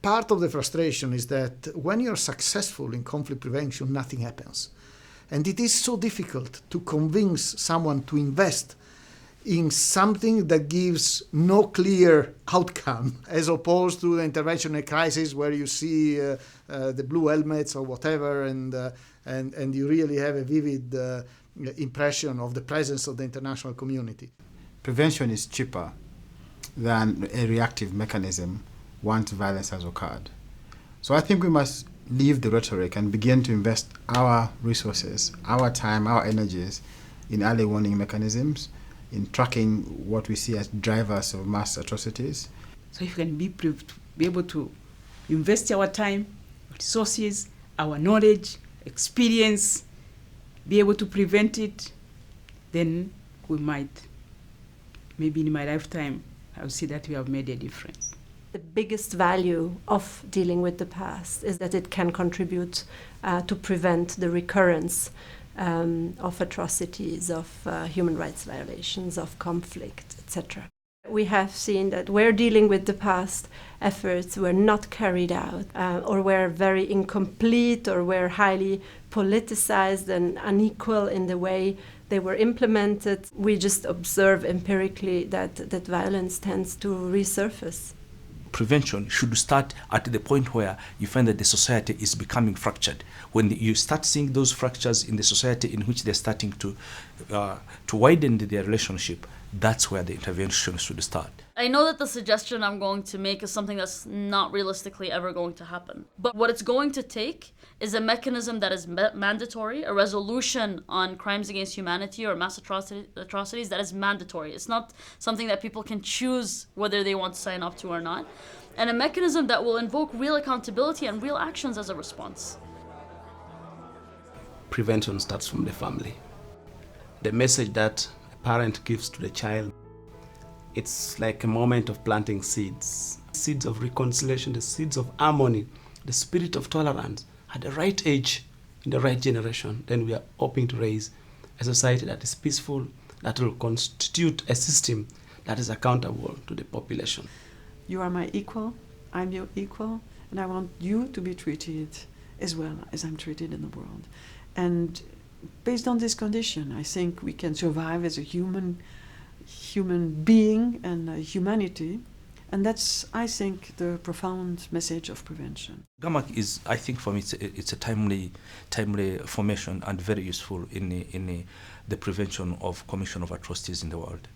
Part of the frustration is that when you're successful in conflict prevention, nothing happens. And it is so difficult to convince someone to invest in something that gives no clear outcome, as opposed to the intervention in a crisis where you see the blue helmets or whatever, and you really have a vivid impression of the presence of the international community. Prevention is cheaper than a reactive mechanism once violence has occurred. So I think we must leave the rhetoric and begin to invest our resources, our time, our energies in early warning mechanisms, in tracking what we see as drivers of mass atrocities. So if we can be able to invest our time, resources, our knowledge, experience, be able to prevent it, then we might, maybe in my lifetime, I'll see that we have made a difference. The biggest value of dealing with the past is that it can contribute to prevent the recurrence of atrocities, of human rights violations, of conflict, etc. We have seen that where dealing with the past, efforts were not carried out or were very incomplete or were highly politicized and unequal in the way they were implemented. We just observe empirically that violence tends to resurface. Prevention should start at the point where you find that the society is becoming fractured. When you start seeing those fractures in the society in which they're starting to widen their relationship, that's where the intervention should start. I know that the suggestion I'm going to make is something that's not realistically ever going to happen. But what it's going to take is a mechanism that is mandatory, a resolution on crimes against humanity or mass atrocities that is mandatory. It's not something that people can choose whether they want to sign up to or not. And a mechanism that will invoke real accountability and real actions as a response. Prevention starts from the family. The message that a parent gives to the child, it's like a moment of planting seeds. Seeds of reconciliation, the seeds of harmony, the spirit of tolerance at the right age, in the right generation. Then we are hoping to raise a society that is peaceful, that will constitute a system that is accountable to the population. You are my equal, I'm your equal, and I want you to be treated as well as I'm treated in the world. And based on this condition, I think we can survive as a human being and humanity. And that's, I think, the profound message of prevention. GAAMAC is, I think for me, it's a timely formation and very useful in the prevention of commission of atrocities in the world.